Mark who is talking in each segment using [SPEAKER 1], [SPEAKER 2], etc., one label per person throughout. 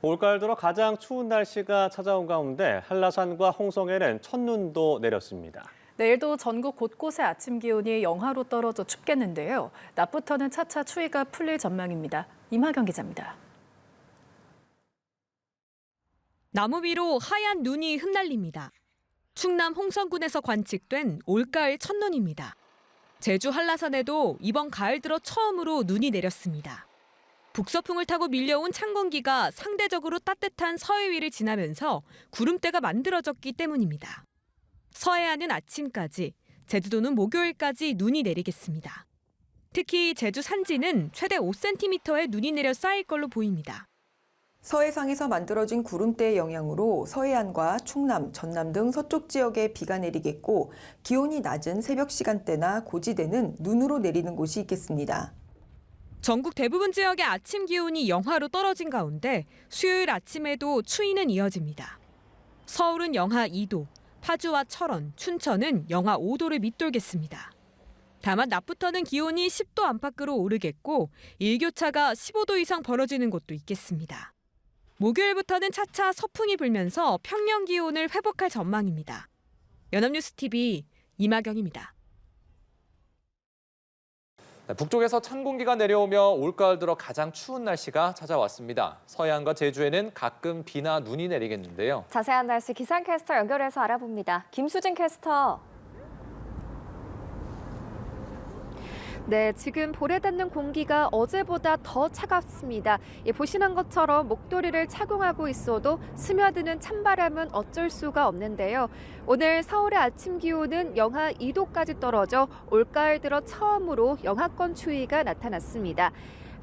[SPEAKER 1] 올가을 들어 가장 추운 날씨가 찾아온 가운데 한라산과 홍성에는 첫눈도 내렸습니다.
[SPEAKER 2] 내일도 전국 곳곳의 아침 기온이 영하로 떨어져 춥겠는데요. 낮부터는 차차 추위가 풀릴 전망입니다. 임하경 기자입니다.
[SPEAKER 3] 나무 위로 하얀 눈이 흩날립니다. 충남 홍성군에서 관측된 올가을 첫눈입니다. 제주 한라산에도 이번 가을 들어 처음으로 눈이 내렸습니다. 북서풍을 타고 밀려온 찬 공기가 상대적으로 따뜻한 서해 위를 지나면서 구름대가 만들어졌기 때문입니다. 서해안은 아침까지, 제주도는 목요일까지 눈이 내리겠습니다. 특히 제주 산지는 최대 5cm의 눈이 내려 쌓일 걸로 보입니다.
[SPEAKER 4] 서해상에서 만들어진 구름대의 영향으로 서해안과 충남, 전남 등 서쪽 지역에 비가 내리겠고 기온이 낮은 새벽 시간대나 고지대는 눈으로 내리는 곳이 있겠습니다.
[SPEAKER 3] 전국 대부분 지역의 아침 기온이 영하로 떨어진 가운데 수요일 아침에도 추위는 이어집니다. 서울은 영하 2도, 파주와 철원, 춘천은 영하 5도를 밑돌겠습니다. 다만 낮부터는 기온이 10도 안팎으로 오르겠고 일교차가 15도 이상 벌어지는 곳도 있겠습니다. 목요일부터는 차차 서풍이 불면서 평년 기온을 회복할 전망입니다. 연합뉴스TV 임하경입니다.
[SPEAKER 5] 북쪽에서 찬 공기가 내려오며 올가을 들어 가장 추운 날씨가 찾아왔습니다. 서해안과 제주에는 가끔 비나 눈이 내리겠는데요.
[SPEAKER 6] 자세한 날씨 기상캐스터 연결해서 알아봅니다. 김수진 캐스터. 네, 지금 볼에 닿는 공기가 어제보다 더 차갑습니다. 보시는 것처럼 목도리를 착용하고 있어도 스며드는 찬바람은 어쩔 수가 없는데요. 오늘 서울의 아침 기온은 영하 2도까지 떨어져 올가을 들어 처음으로 영하권 추위가 나타났습니다.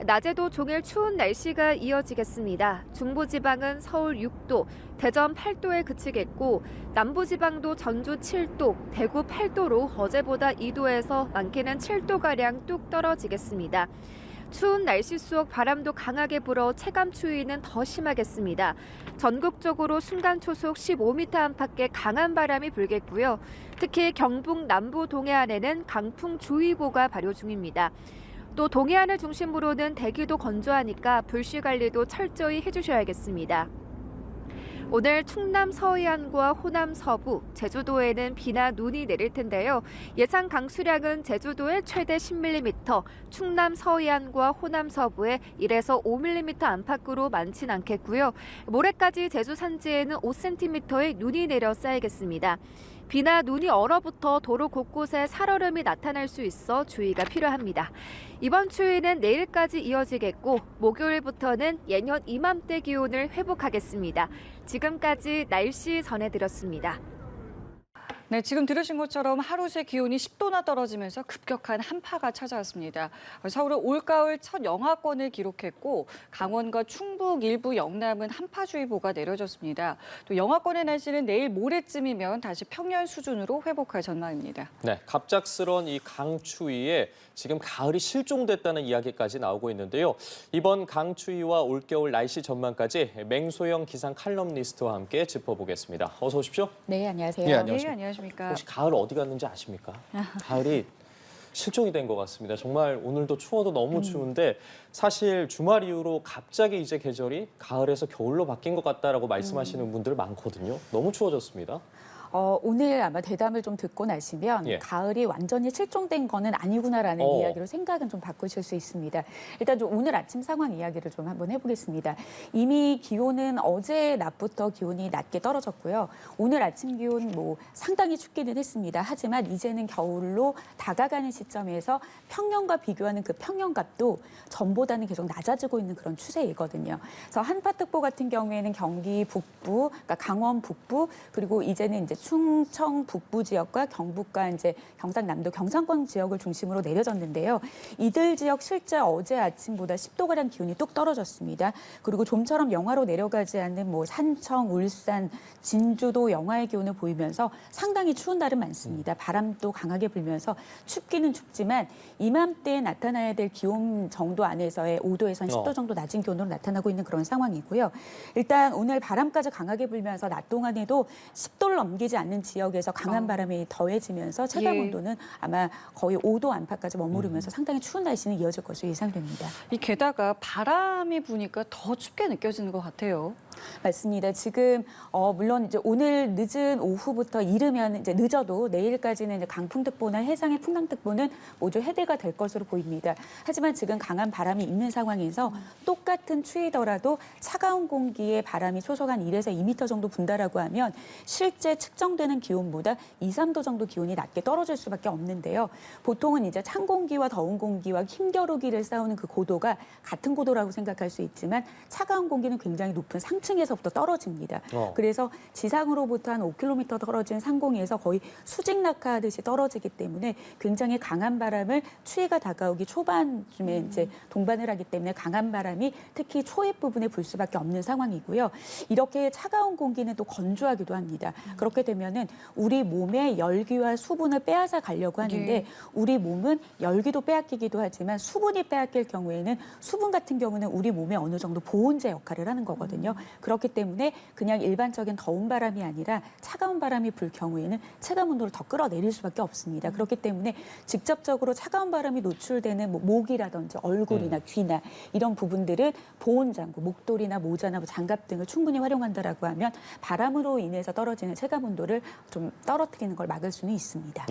[SPEAKER 6] 낮에도 종일 추운 날씨가 이어지겠습니다. 중부지방은 서울 6도, 대전 8도에 그치겠고 남부지방도 전주 7도, 대구 8도로 어제보다 2도에서 많게는 7도가량 뚝 떨어지겠습니다. 추운 날씨 속 바람도 강하게 불어 체감 추위는 더 심하겠습니다. 전국적으로 순간 초속 15m 안팎의 강한 바람이 불겠고요. 특히 경북 남부 동해안에는 강풍주의보가 발효 중입니다. 또 동해안을 중심으로는 대기도 건조하니까 불씨 관리도 철저히 해주셔야겠습니다. 오늘 충남 서해안과 호남 서부, 제주도에는 비나 눈이 내릴 텐데요. 예상 강수량은 제주도에 최대 10mm, 충남 서해안과 호남 서부에 1에서 5mm 안팎으로 많진 않겠고요. 모레까지 제주 산지에는 5cm의 눈이 내려 쌓이겠습니다. 비나 눈이 얼어붙어 도로 곳곳에 살얼음이 나타날 수 있어 주의가 필요합니다. 이번 추위는 내일까지 이어지겠고 목요일부터는 예년 이맘때 기온을 회복하겠습니다. 지금까지 날씨 전해드렸습니다.
[SPEAKER 7] 네, 지금 들으신 것처럼 하루 새 기온이 10도나 떨어지면서 급격한 한파가 찾아왔습니다. 서울은 올가을 첫 영하권을 기록했고 강원과 충북 일부 영남은 한파주의보가 내려졌습니다. 또 영하권의 날씨는 내일 모레쯤이면 다시 평년 수준으로 회복할 전망입니다.
[SPEAKER 1] 네, 갑작스런 이 강추위에 지금 가을이 실종됐다는 이야기까지 나오고 있는데요. 이번 강추위와 올겨울 날씨 전망까지 맹소영 기상 칼럼니스트와 함께 짚어보겠습니다. 어서 오십시오.
[SPEAKER 8] 네, 안녕하세요.
[SPEAKER 1] 네, 안녕하십니까.
[SPEAKER 7] 네, 안녕하십니까.
[SPEAKER 1] 혹시 가을 어디 갔는지 아십니까? 가을이 실종이 된 것 같습니다. 정말 오늘도 추워도 너무 추운데 사실 주말 이후로 갑자기 이제 계절이 가을에서 겨울로 바뀐 것 같다라고 말씀하시는 분들 많거든요. 너무 추워졌습니다.
[SPEAKER 8] 오늘 아마 대담을 좀 듣고 나시면 가을이 완전히 실종된 거는 아니구나라는 이야기로 생각은 좀 바꾸실 수 있습니다. 일단 좀 오늘 아침 상황 이야기를 좀 한번 해보겠습니다. 이미 기온은 어제 낮부터 기온이 낮게 떨어졌고요. 오늘 아침 기온 상당히 춥기는 했습니다. 하지만 이제는 겨울로 다가가는 시점에서 평년과 비교하는 그 평년값도 전보다는 계속 낮아지고 있는 그런 추세이거든요. 그래서 한파특보 같은 경우에는 경기 북부, 그러니까 강원 북부, 그리고 이제는 이제 충청 북부 지역과 경북과 이제 경상남도 경상권 지역을 중심으로 내려졌는데요. 이들 지역 실제 어제 아침보다 10도가량 기온이 뚝 떨어졌습니다. 그리고 좀처럼 영하로 내려가지 않는 산청, 울산, 진주도 영하의 기온을 보이면서 상당히 추운 날은 많습니다. 바람도 강하게 불면서 춥기는 춥지만 이맘때에 나타나야 될 기온 정도 안에서의 5도에서 10도 정도 낮은 기온으로 나타나고 있는 그런 상황이고요. 일단 오늘 바람까지 강하게 불면서 낮 동안에도 10도를 넘기지 내리지 않는 지역에서 강한 바람이 더해지면서 체감
[SPEAKER 7] 예.
[SPEAKER 8] 온도는 아마 거의 5도 안팎까지 머무르면서 상당히 추운 날씨는 이어질 것으로 예상됩니다.
[SPEAKER 7] 이 게다가 바람이 부니까 더 춥게 느껴지는 것 같아요.
[SPEAKER 8] 맞습니다. 지금 물론 이제 오늘 늦은 오후부터 이르면 이제 늦어도 내일까지는 이제 강풍특보나 해상의 풍랑특보는 모두 해제가 될 것으로 보입니다. 하지만 지금 강한 바람이 있는 상황에서 똑같은 추위더라도 차가운 공기에 바람이 초속 한 1에서 2m 정도 분다라고 하면 실제 측정되는 기온보다 2, 3도 정도 기온이 낮게 떨어질 수밖에 없는데요. 보통은 이제 찬 공기와 더운 공기와 힘겨루기를 싸우는 그 고도가 같은 고도라고 생각할 수 있지만 차가운 공기는 굉장히 높은 상층에서부터 떨어집니다. 그래서 지상으로부터 한 5km 떨어진 상공에서 거의 수직 낙하하듯이 떨어지기 때문에 굉장히 강한 바람을 추위가 다가오기 초반쯤에 이제 동반을 하기 때문에 강한 바람이 특히 초입 부분에 불 수밖에 없는 상황이고요. 이렇게 차가운 공기는 또 건조하기도 합니다. 그렇게 되면은 우리 몸의 열기와 수분을 빼앗아 가려고 하는데 우리 몸은 열기도 빼앗기기도 하지만 수분이 빼앗길 경우에는 수분 같은 경우는 우리 몸에 어느 정도 보온제 역할을 하는 거거든요. 그렇기 때문에 그냥 일반적인 더운 바람이 아니라 차가운 바람이 불 경우에는 체감 온도를 더 끌어내릴 수밖에 없습니다. 그렇기 때문에 직접적으로 차가운 바람이 노출되는 뭐 목이라든지 얼굴이나 귀나 이런 부분들은 보온장구, 목도리나 모자나 장갑 등을 충분히 활용한다라고 하면 바람으로 인해서 떨어지는 체감 온도를 좀 떨어뜨리는 걸 막을 수는 있습니다.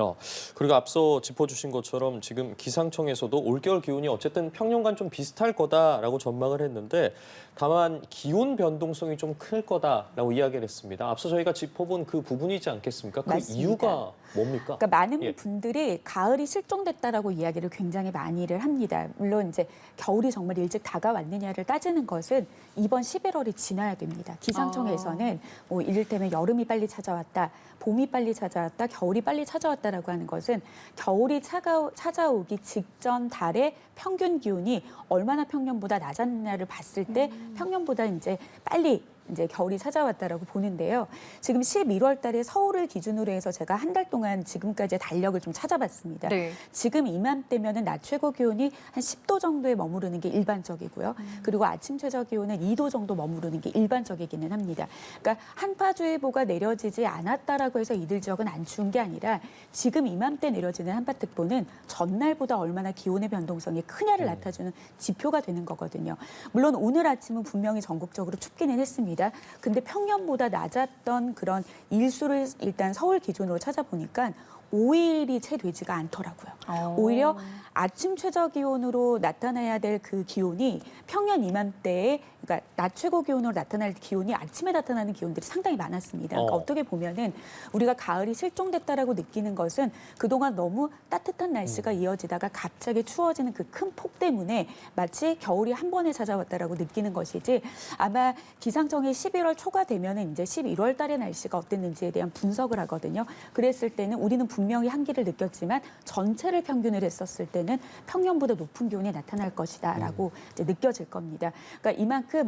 [SPEAKER 1] 그리고 앞서 짚어주신 것처럼 지금 기상청에서도 올겨울 기온이 어쨌든 평년간 좀 비슷할 거다라고 전망을 했는데 다만 기온 변동성이 좀 클 거다라고 이야기를 했습니다. 앞서 저희가 짚어본 그 부분이지 않겠습니까? 그
[SPEAKER 8] 맞습니다.
[SPEAKER 1] 이유가 뭡니까?
[SPEAKER 8] 그러니까 많은
[SPEAKER 1] 예.
[SPEAKER 8] 분들이 가을이 실종됐다라고 이야기를 굉장히 많이들 합니다. 물론 이제 겨울이 정말 일찍 다가왔느냐를 따지는 것은 이번 11월이 지나야 됩니다. 기상청에서는 뭐 이를테면 여름이 빨리 찾아왔다, 봄이 빨리 찾아왔다, 겨울이 빨리 찾아왔다라고 하는 것은 겨울이 찾아오기 직전 달의 평균 기온이 얼마나 평년보다 낮았냐를 봤을 때 평년보다 이제 빨리 이제 겨울이 찾아왔다라고 보는데요. 지금 11월 달에 서울을 기준으로 해서 제가 한 달 동안 지금까지의 달력을 좀 찾아봤습니다.
[SPEAKER 7] 네.
[SPEAKER 8] 지금 이맘때면은 낮 최고 기온이 한 10도 정도에 머무르는 게 일반적이고요. 그리고 아침 최저 기온은 2도 정도 머무르는 게 일반적이기는 합니다. 그러니까 한파주의보가 내려지지 않았다라고 해서 이들 지역은 안 추운 게 아니라 지금 이맘때 내려지는 한파특보는 전날보다 얼마나 기온의 변동성이 크냐를 나타주는 지표가 되는 거거든요. 물론 오늘 아침은 분명히 전국적으로 춥기는 했습니다. 근데 평년보다 낮았던 그런 일수를 일단 서울 기준으로 찾아보니까 5일이 채 되지가 않더라고요. 오히려 아침 최저 기온으로 나타나야 될 그 기온이 평년 이맘때에 그러니까 낮 최고 기온으로 나타날 기온이 아침에 나타나는 기온들이 상당히 많았습니다. 그러니까 어떻게 보면은 우리가 가을이 실종됐다라고 느끼는 것은 그동안 너무 따뜻한 날씨가 이어지다가 갑자기 추워지는 그 큰 폭 때문에 마치 겨울이 한 번에 찾아왔다라고 느끼는 것이지 아마 기상청이 11월 초가 되면은 이제 11월 달의 날씨가 어땠는지에 대한 분석을 하거든요. 그랬을 때는 우리는 분명히 한기를 느꼈지만 전체를 평균을 했었을 때는 평년보다 높은 기온이 나타날 것이다라고 이제 느껴질 겁니다. 그러니까 이만큼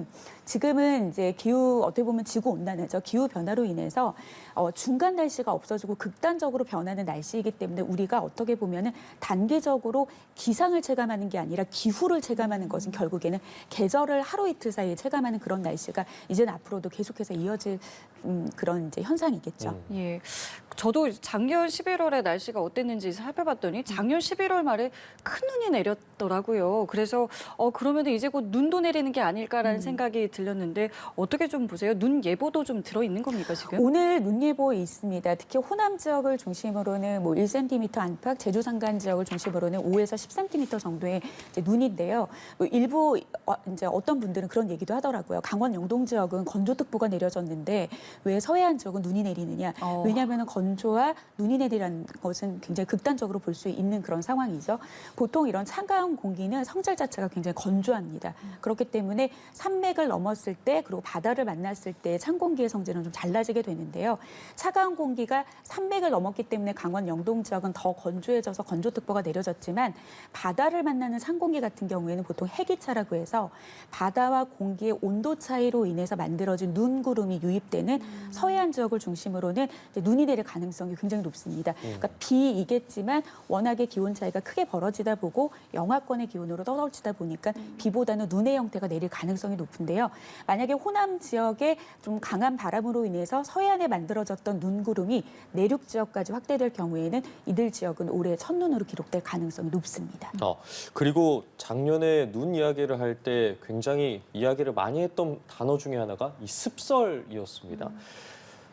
[SPEAKER 8] 지금은 이제 기후 어떻게 보면 지구 온난화죠. 기후 변화로 인해서 중간 날씨가 없어지고 극단적으로 변하는 날씨이기 때문에 우리가 어떻게 보면은 단기적으로 기상을 체감하는 게 아니라 기후를 체감하는 것은 결국에는 계절을 하루 이틀 사이에 체감하는 그런 날씨가 이제는 앞으로도 계속해서 이어질 그런 이제 현상이겠죠.
[SPEAKER 7] 예. 저도 작년 11월에 날씨가 어땠는지 살펴봤더니 작년 11월 말에 큰 눈이 내렸더라고요. 그래서 그러면 이제 곧 눈도 내리는 게 아닐까라는 생각이 들렸는데 어떻게 좀 보세요? 눈 예보도 좀 들어있는 겁니까 지금?
[SPEAKER 8] 오늘 눈 예보 있습니다. 특히 호남 지역을 중심으로는 뭐 1cm 안팎, 제주 산간 지역을 중심으로는 5에서 10cm 정도의 이제 눈인데요. 뭐 일부 이제 어떤 분들은 그런 얘기도 하더라고요. 강원 영동 지역은 건조특보가 내려졌는데 왜 서해안 지역은 눈이 내리느냐? 왜냐하면 건조와 눈이 내리라는 것은 굉장히 극단적으로 볼 수 있는 그런 상황이죠. 보통 이런 차가운 공기는 성질 자체가 굉장히 건조합니다. 그렇기 때문에 산맥을 넘었을 때 그리고 바다를 만났을 때 찬 공기의 성질은 좀 달라지게 되는데요. 차가운 공기가 산맥을 넘었기 때문에 강원 영동 지역은 더 건조해져서 건조특보가 내려졌지만 바다를 만나는 산 공기 같은 경우에는 보통 해기차라고 해서 바다와 공기의 온도 차이로 인해서 만들어진 눈구름이 유입되는 서해안 지역을 중심으로는 이제 눈이 내릴 가능성이 굉장히 높습니다. 그러니까 비이겠지만 워낙에 기온 차이가 크게 벌어지다 보고 영하권의 기온으로 떨어지다 보니까 비보다는 눈의 형태가 내릴 가능성이 높은데요. 만약에 호남 지역에 좀 강한 바람으로 인해서 서해안에 만들어졌던 눈구름이 내륙 지역까지 확대될 경우에는 이들 지역은 올해 첫눈으로 기록될 가능성이 높습니다.
[SPEAKER 1] 그리고 작년에 눈 이야기를 할 때 굉장히 이야기를 많이 했던 단어 중에 하나가 이 습설이었습니다.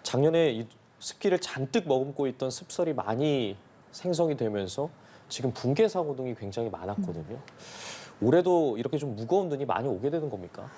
[SPEAKER 1] 작년에 이 습기를 잔뜩 머금고 있던 습설이 많이 생성이 되면서 지금 붕괴 사고 등이 굉장히 많았거든요. 올해도 이렇게 좀 무거운 눈이 많이 오게 되는 겁니까?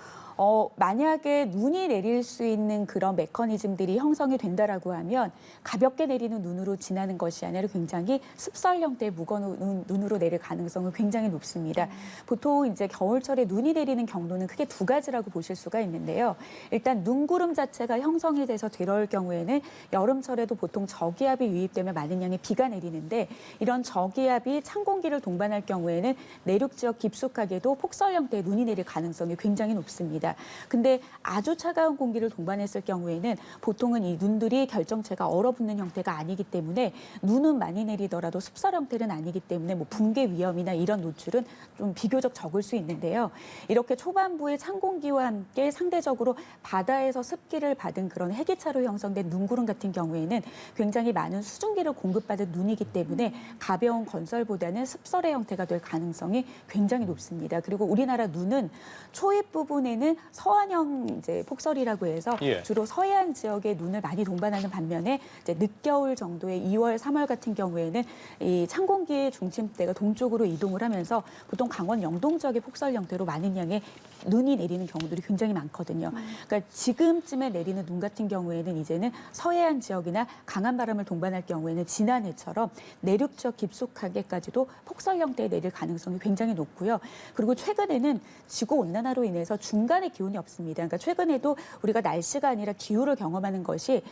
[SPEAKER 8] 만약에 눈이 내릴 수 있는 그런 메커니즘들이 형성이 된다라고 하면 가볍게 내리는 눈으로 지나는 것이 아니라 굉장히 습설 형태의 무거운 눈으로 내릴 가능성은 굉장히 높습니다. 보통 이제 겨울철에 눈이 내리는 경로는 크게 두 가지라고 보실 수가 있는데요. 일단 눈구름 자체가 형성이 돼서 되러올 경우에는 여름철에도 보통 저기압이 유입되면 많은 양의 비가 내리는데 이런 저기압이 찬 공기를 동반할 경우에는 내륙 지역 깊숙하게도 폭설 형태의 눈이 내릴 가능성이 굉장히 높습니다. 근데 아주 차가운 공기를 동반했을 경우에는 보통은 이 눈들이 결정체가 얼어붙는 형태가 아니기 때문에 눈은 많이 내리더라도 습설 형태는 아니기 때문에 뭐 붕괴 위험이나 이런 노출은 좀 비교적 적을 수 있는데요. 이렇게 초반부에 찬 공기와 함께 상대적으로 바다에서 습기를 받은 그런 해기차로 형성된 눈구름 같은 경우에는 굉장히 많은 수증기를 공급받은 눈이기 때문에 가벼운 건설보다는 습설의 형태가 될 가능성이 굉장히 높습니다. 그리고 우리나라 눈은 초입 부분에는 서안형 이제 폭설이라고 해서 주로 서해안 지역에 눈을 많이 동반하는 반면에 이제 늦겨울 정도의 2월, 3월 같은 경우에는 이 찬 공기의 중심대가 동쪽으로 이동을 하면서 보통 강원 영동 지역의 폭설 형태로 많은 양의 눈이 내리는 경우들이 굉장히 많거든요. 그러니까 지금쯤에 내리는 눈 같은 경우에는 이제는 서해안 지역이나 강한 바람을 동반할 경우에는 지난해처럼 내륙 지역 깊숙하게까지도 폭설 형태에 내릴 가능성이 굉장히 높고요. 그리고 최근에는 지구 온난화로 인해서 중간에 기온이 없습니다. 그러니까 최근에도 우리가 날씨가 아니라 기후를 경험하는 것이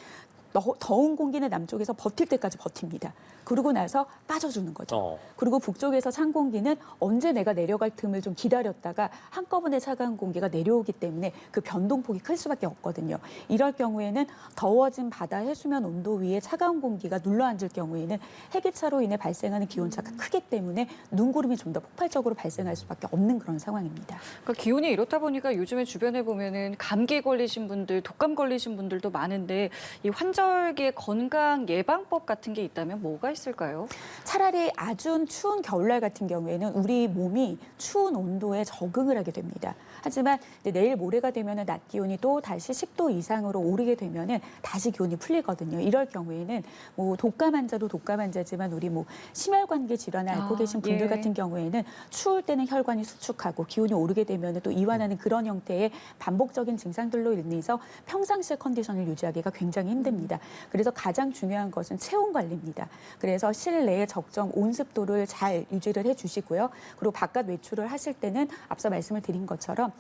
[SPEAKER 8] 더운 공기는 남쪽에서 버틸 때까지 버팁니다. 그러고 나서 빠져주는 거죠. 그리고 북쪽에서 찬 공기는 언제 내가 내려갈 틈을 좀 기다렸다가 한꺼번에 차가운 공기가 내려오기 때문에 그 변동폭이 클 수밖에 없거든요. 이럴 경우에는 더워진 바다 해수면 온도 위에 차가운 공기가 눌러앉을 경우에는 해기차로 인해 발생하는 기온차가 크기 때문에 눈구름이 좀 더 폭발적으로 발생할 수밖에 없는 그런 상황입니다.
[SPEAKER 7] 그러니까 기온이 이렇다 보니까 요즘에 주변에 보면은 감기 걸리신 분들, 독감 걸리신 분들도 많은데 이 환절기의 건강 예방법 같은 게 있다면 뭐가 있을까요?
[SPEAKER 8] 차라리 아주 추운 겨울날 같은 경우에는 우리 몸이 추운 온도에 적응을 하게 됩니다. 하지만 이제 내일 모레가 되면은 낮 기온이 또 다시 10도 이상으로 오르게 되면은 다시 기온이 풀리거든요. 이럴 경우에는 뭐 독감 환자도 독감 환자지만 우리 뭐 심혈관계 질환을 앓고 계신 분들 같은 경우에는 추울 때는 혈관이 수축하고 기온이 오르게 되면은 또 이완하는 그런 형태의 반복적인 증상들로 인해서 평상시의 컨디션을 유지하기가 굉장히 힘듭니다. 그래서 가장 중요한 것은 체온 관리입니다. 그래서 실내에 적정 온습도를 잘 유지를 해주시고요. 그리고 바깥 외출을 하실 때는 앞서 말씀을 드린 것처럼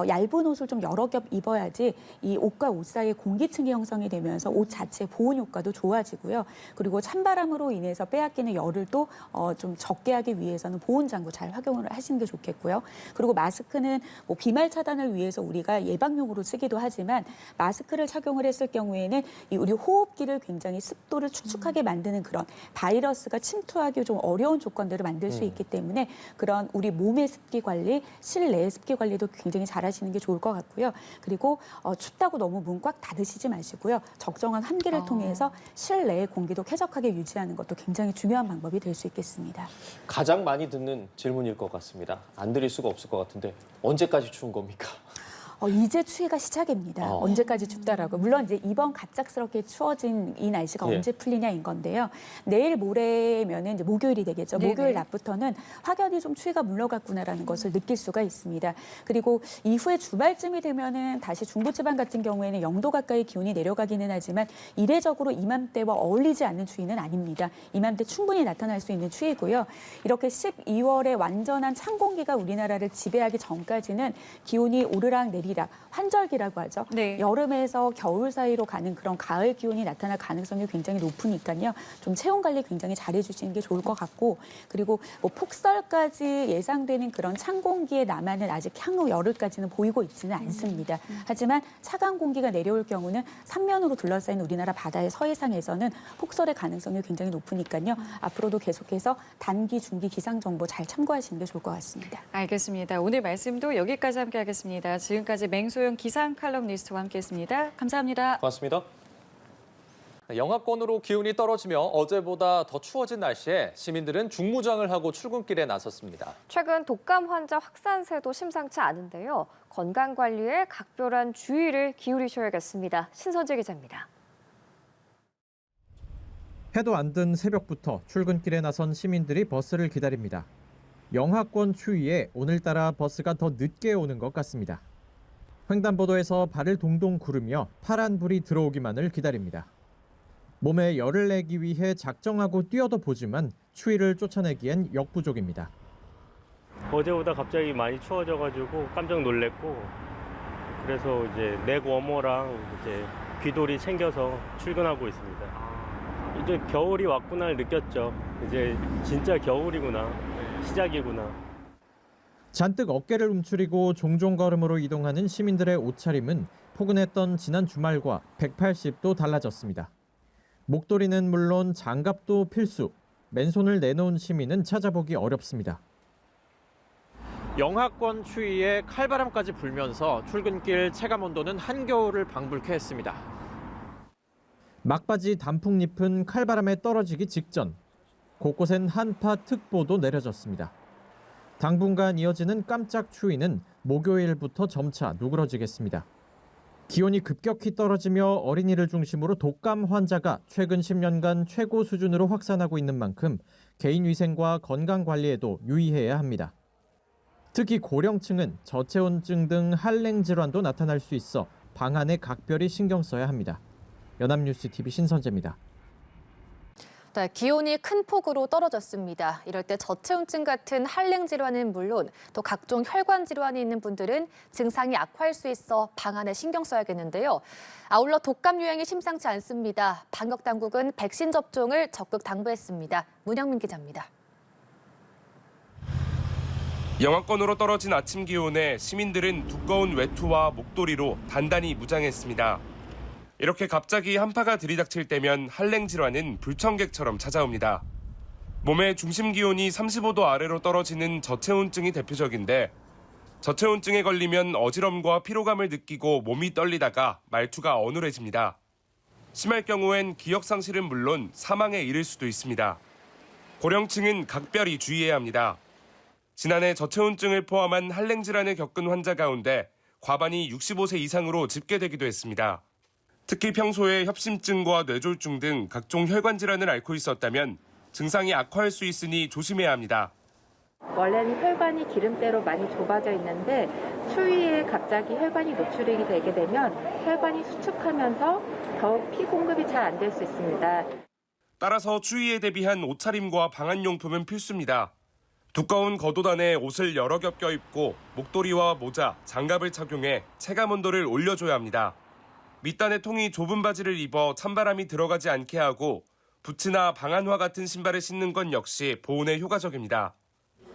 [SPEAKER 8] 얇은 옷을 좀 여러 겹 입어야지 이 옷과 옷 사이에 공기층이 형성이 되면서 옷 자체 보온 효과도 좋아지고요. 그리고 찬바람으로 인해서 빼앗기는 열을 또 좀 적게 하기 위해서는 보온 장구 잘 활용을 하시는 게 좋겠고요. 그리고 마스크는 뭐 비말 차단을 위해서 우리가 예방용으로 쓰기도 하지만 마스크를 착용을 했을 경우에는 이 우리 호흡기를 굉장히 습도를 축축하게 만드는 그런 바이러스가 침투하기 좀 어려운 조건들을 만들 수 있기 때문에 그런 우리 몸의 습기 관리, 실내의 습기 관리도 굉장히 잘 하시는 게 좋을 것 같고요. 그리고 춥다고 너무 문 꽉 닫으시지 마시고요. 적정한 환기를 통해서 실내의 공기도 쾌적하게 유지하는 것도 굉장히 중요한 방법이 될 수 있겠습니다.
[SPEAKER 1] 가장 많이 듣는 질문일 것 같습니다. 안 드릴 수가 없을 것 같은데 언제까지 추운 겁니까?
[SPEAKER 8] 이제 추위가 시작입니다. 언제까지 춥다라고. 물론 이제 이번 갑작스럽게 추워진 이 날씨가 언제 풀리냐인 건데요. 내일 모레면은 이제 목요일이 되겠죠. 목요일 낮부터는 확연히 좀 추위가 물러갔구나라는 것을 느낄 수가 있습니다. 그리고 이후에 주말쯤이 되면은 다시 중부지방 같은 경우에는 0도 가까이 기온이 내려가기는 하지만 이례적으로 이맘때와 어울리지 않는 추위는 아닙니다. 이맘때 충분히 나타날 수 있는 추위고요. 이렇게 12월에 완전한 찬 공기가 우리나라를 지배하기 전까지는 기온이 오르락 내리락 기라, 환절기라고 하죠.
[SPEAKER 7] 네.
[SPEAKER 8] 여름에서 겨울 사이로 가는 그런 가을 기온이 나타날 가능성이 굉장히 높으니까요. 좀 체온 관리 굉장히 잘해주시는 게 좋을 것 같고, 그리고 뭐 폭설까지 예상되는 그런 찬 공기의 남하는 아직 향후 열흘까지는 보이고 있지는 않습니다. 하지만 차가운 공기가 내려올 경우는 삼면으로 둘러싸인 우리나라 바다의 서해상에서는 폭설의 가능성이 굉장히 높으니까요. 앞으로도 계속해서 단기, 중기 기상 정보 잘 참고하시는 게 좋을 것 같습니다.
[SPEAKER 7] 알겠습니다. 오늘 말씀도 여기까지 함께하겠습니다. 지금까지 맹소영 기상 칼럼니스트와 함께했습니다. 감사합니다.
[SPEAKER 1] 고맙습니다.
[SPEAKER 5] 영하권으로 기온이 떨어지며 어제보다 더 추워진 날씨에 시민들은 중무장을 하고 출근길에 나섰습니다.
[SPEAKER 6] 최근 독감 환자 확산세도 심상치 않은데요. 건강관리에 각별한 주의를 기울이셔야겠습니다. 신선재 기자입니다.
[SPEAKER 9] 해도 안 든 새벽부터 출근길에 나선 시민들이 버스를 기다립니다. 영하권 추위에 오늘따라 버스가 더 늦게 오는 것 같습니다. 횡단보도에서 발을 동동 구르며 파란 불이 들어오기만을 기다립니다. 몸에 열을 내기 위해 작정하고 뛰어도 보지만 추위를 쫓아내기엔 역부족입니다.
[SPEAKER 10] 어제보다 갑자기 많이 추워져가지고 깜짝 놀랐고, 그래서 이제 넥워머랑 이제 귀돌이 챙겨서 출근하고 있습니다. 이제 겨울이 왔구나를 느꼈죠. 이제 진짜 겨울이구나, 시작이구나.
[SPEAKER 9] 잔뜩 어깨를 움츠리고 종종 걸음으로 이동하는 시민들의 옷차림은 포근했던 지난 주말과 180도 달라졌습니다. 목도리는 물론 장갑도 필수, 맨손을 내놓은 시민은 찾아보기 어렵습니다. 영하권 추위에 칼바람까지 불면서 출근길 체감온도는 한겨울을 방불케 했습니다. 막바지 단풍잎은 칼바람에 떨어지기 직전, 곳곳엔 한파특보도 내려졌습니다. 당분간 이어지는 깜짝 추위는 목요일부터 점차 누그러지겠습니다. 기온이 급격히 떨어지며 어린이를 중심으로 독감 환자가 최근 10년간 최고 수준으로 확산하고 있는 만큼 개인 위생과 건강 관리에도 유의해야 합니다. 특히 고령층은 저체온증 등 한랭 질환도 나타날 수 있어 방안에 각별히 신경 써야 합니다. 연합뉴스 TV 신선재입니다.
[SPEAKER 11] 네, 기온이 큰 폭으로 떨어졌습니다. 이럴 때 저체온증 같은 한랭 질환은 물론 또 각종 혈관 질환이 있는 분들은 증상이 악화할 수 있어 방안에 신경 써야겠는데요. 아울러 독감 유행이 심상치 않습니다. 방역 당국은 백신 접종을 적극 당부했습니다. 문영민 기자입니다.
[SPEAKER 12] 영하권으로 떨어진 아침 기온에 시민들은 두꺼운 외투와 목도리로 단단히 무장했습니다. 이렇게 갑자기 한파가 들이닥칠 때면 한랭 질환은 불청객처럼 찾아옵니다. 몸의 중심 기온이 35도 아래로 떨어지는 저체온증이 대표적인데, 저체온증에 걸리면 어지럼과 피로감을 느끼고 몸이 떨리다가 말투가 어눌해집니다. 심할 경우엔 기억 상실은 물론 사망에 이를 수도 있습니다. 고령층은 각별히 주의해야 합니다. 지난해 저체온증을 포함한 한랭 질환을 겪은 환자 가운데 과반이 65세 이상으로 집계되기도 했습니다. 특히 평소에 협심증과 뇌졸중 등 각종 혈관 질환을 앓고 있었다면 증상이 악화할 수 있으니 조심해야 합니다.
[SPEAKER 13] 원래는 혈관이 기름때로 많이 좁아져 있는데 추위에 갑자기 혈관이 노출이 되게 되면 혈관이 수축하면서 더욱 피 공급이 잘 안 될 수 있습니다.
[SPEAKER 12] 따라서 추위에 대비한 옷차림과 방한용품은 필수입니다. 두꺼운 겉옷 안에 옷을 여러 겹 껴입고 목도리와 모자, 장갑을 착용해 체감 온도를 올려줘야 합니다. 밑단의 통이 좁은 바지를 입어 찬바람이 들어가지 않게 하고 부츠나 방한화 같은 신발을 신는 건 역시 보온에 효과적입니다.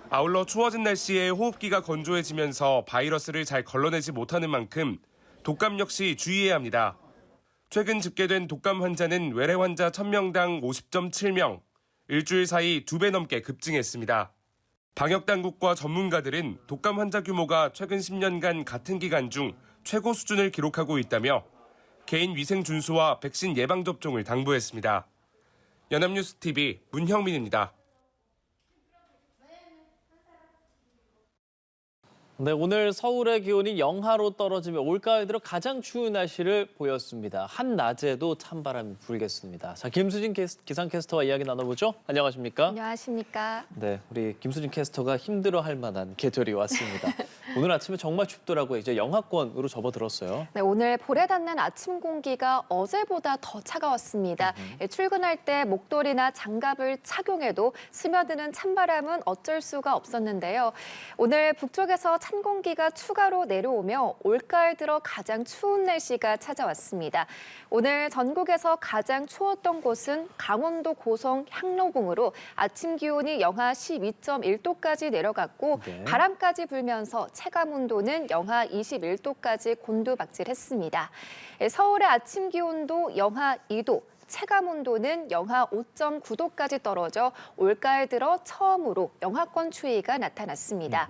[SPEAKER 12] 아울러 추워진 날씨에 호흡기가 건조해지면서 바이러스를 잘 걸러내지 못하는 만큼 독감 역시 주의해야 합니다. 최근 집계된 독감 환자는 외래 환자 1000명당 50.7명, 일주일 사이 2배 넘게 급증했습니다. 방역당국과 전문가들은 독감 환자 규모가 최근 10년간 같은 기간 중 최고 수준을 기록하고 있다며 개인 위생 준수와 백신 예방접종을 당부했습니다. 연합뉴스 TV 문형민입니다.
[SPEAKER 1] 네, 오늘 서울의 기온이 영하로 떨어지며 올가을 들어 가장 추운 날씨를 보였습니다. 한낮에도 찬바람이 불겠습니다. 자, 김수진 기상캐스터와 이야기 나눠보죠. 안녕하십니까?
[SPEAKER 11] 안녕하십니까?
[SPEAKER 1] 네, 우리 김수진 캐스터가 힘들어할 만한 계절이 왔습니다. 오늘 아침에 정말 춥더라고요. 이제 영하권으로 접어들었어요.
[SPEAKER 11] 네, 오늘 볼에 닿는 아침 공기가 어제보다 더 차가웠습니다. 출근할 때 목도리나 장갑을 착용해도 스며드는 찬바람은 어쩔 수가 없었는데요. 오늘 북쪽에서 찬 공기가 추가로 내려오며 올가을 들어 가장 추운 날씨가 찾아왔습니다. 오늘 전국에서 가장 추웠던 곳은 강원도 고성 향로봉으로 아침 기온이 영하 12.1도까지 내려갔고 바람까지 불면서 체감 온도는 영하 21도까지 곤두박질했습니다. 서울의 아침 기온도 영하 2도, 체감 온도는 영하 5.9도까지 떨어져 올가을 들어 처음으로 영하권 추위가 나타났습니다.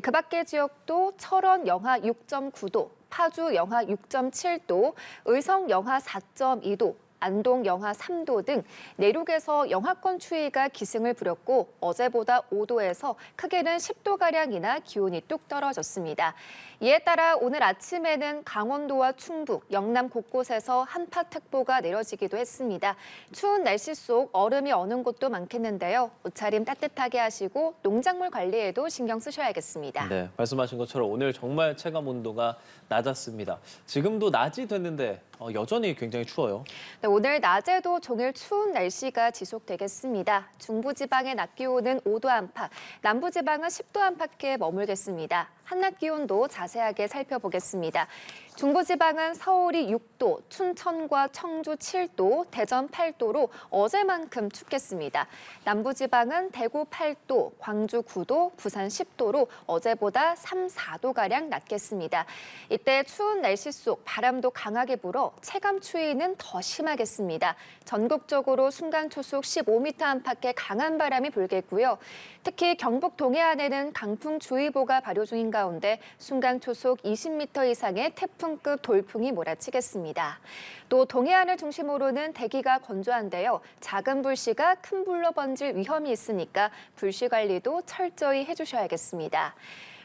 [SPEAKER 11] 그 밖의 지역도 철원 영하 6.9도, 파주 영하 6.7도, 의성 영하 4.2도, 안동 영하 3도 등 내륙에서 영하권 추위가 기승을 부렸고 어제보다 5도에서 크게는 10도가량이나 기온이 뚝 떨어졌습니다. 이에 따라 오늘 아침에는 강원도와 충북, 영남 곳곳에서 한파특보가 내려지기도 했습니다. 추운 날씨 속 얼음이 어는 곳도 많겠는데요. 옷차림 따뜻하게 하시고 농작물 관리에도 신경 쓰셔야겠습니다.
[SPEAKER 1] 네, 말씀하신 것처럼 오늘 정말 체감 온도가 낮았습니다. 지금도 낮이 됐는데 여전히 굉장히 추워요.
[SPEAKER 11] 네, 오늘 낮에도 종일 추운 날씨가 지속되겠습니다. 중부지방의 낮 기온은 5도 안팎, 남부지방은 10도 안팎에 머물겠습니다. 한낮 기온도 자세하게 살펴보겠습니다. 중부지방은 서울이 6도, 춘천과 청주 7도, 대전 8도로 어제만큼 춥겠습니다. 남부지방은 대구 8도, 광주 9도, 부산 10도로 어제보다 3, 4도가량 낮겠습니다. 이때 추운 날씨 속 바람도 강하게 불어 체감 추위는 더 심하겠습니다. 전국적으로 순간초속 15m 안팎의 강한 바람이 불겠고요. 특히 경북 동해안에는 강풍주의보가 발효 중인 가운데 순간초속 20m 이상의 태풍급 돌풍이 몰아치겠습니다. 또 동해안을 중심으로는 대기가 건조한데요. 작은 불씨가 큰 불로 번질 위험이 있으니까 불씨 관리도 철저히 해주셔야겠습니다.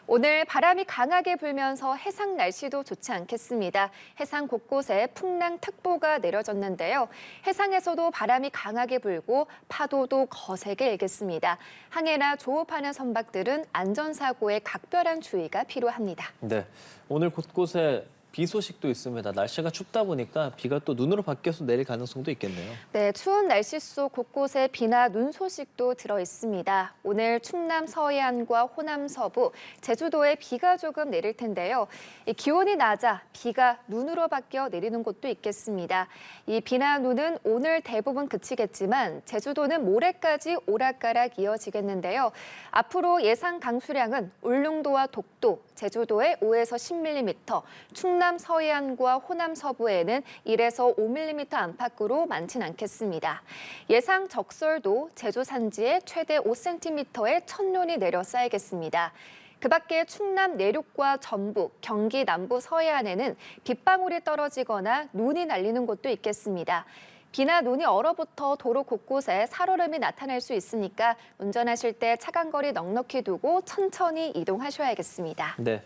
[SPEAKER 11] 오늘 바람이 강하게 불면서 해상 날씨도 좋지 않겠습니다. 해상 곳곳에 풍랑특보가 내려졌는데요. 해상에서도 바람이 강하게 불고 파도도 거세게 일겠습니다. 항해나 조업하는 선박들은 안전사고에 각별한 주의가 필요합니다.
[SPEAKER 1] 네, 오늘 곳곳에 비 소식도 있습니다. 날씨가 춥다 보니까 비가 또 눈으로 바뀌어서 내릴 가능성도 있겠네요.
[SPEAKER 11] 네, 추운 날씨 속 곳곳에 비나 눈 소식도 들어 있습니다. 오늘 충남 서해안과 호남 서부, 제주도에 비가 조금 내릴 텐데요. 기온이 낮아 비가 눈으로 바뀌어 내리는 곳도 있겠습니다. 이 비나 눈은 오늘 대부분 그치겠지만 제주도는 모레까지 오락가락 이어지겠는데요. 앞으로 예상 강수량은 울릉도와 독도, 제주도에 5에서 10mm, 충남 서해안과 호남 서부에는 1에서 5mm 안팎으로 많진 않겠습니다. 예상 적설도 제주 산지에 최대 5cm의 첫눈이 내려 쌓이겠습니다. 그 밖에 충남 내륙과 전북, 경기 남부 서해안에는 빗방울이 떨어지거나 눈이 날리는 곳도 있겠습니다. 비나 눈이 얼어붙어 도로 곳곳에 살얼음이 나타날 수 있으니까 운전하실 때 차간거리 넉넉히 두고 천천히 이동하셔야겠습니다.
[SPEAKER 1] 네.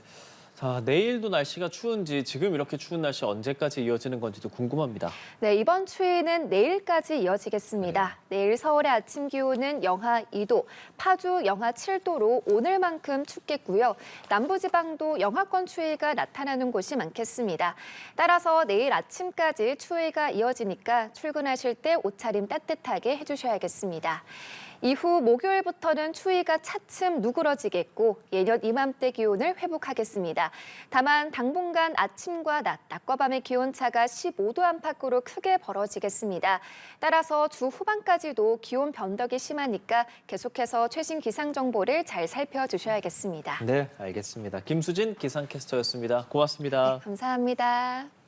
[SPEAKER 1] 자, 내일도 날씨가 추운지 지금 이렇게 추운 날씨 언제까지 이어지는 건지도 궁금합니다.
[SPEAKER 11] 네, 이번 추위는 내일까지 이어지겠습니다. 내일 서울의 아침 기온은 영하 2도, 파주 영하 7도로 오늘만큼 춥겠고요. 남부지방도 영하권 추위가 나타나는 곳이 많겠습니다. 따라서 내일 아침까지 추위가 이어지니까 출근하실 때 옷차림 따뜻하게 해주셔야겠습니다. 이후 목요일부터는 추위가 차츰 누그러지겠고 예년 이맘때 기온을 회복하겠습니다. 다만 당분간 아침과 낮과 밤의 기온차가 15도 안팎으로 크게 벌어지겠습니다. 따라서 주 후반까지도 기온 변덕이 심하니까 계속해서 최신 기상 정보를 잘 살펴주셔야겠습니다.
[SPEAKER 1] 네, 알겠습니다. 김수진 기상캐스터였습니다. 고맙습니다.
[SPEAKER 11] 네, 감사합니다.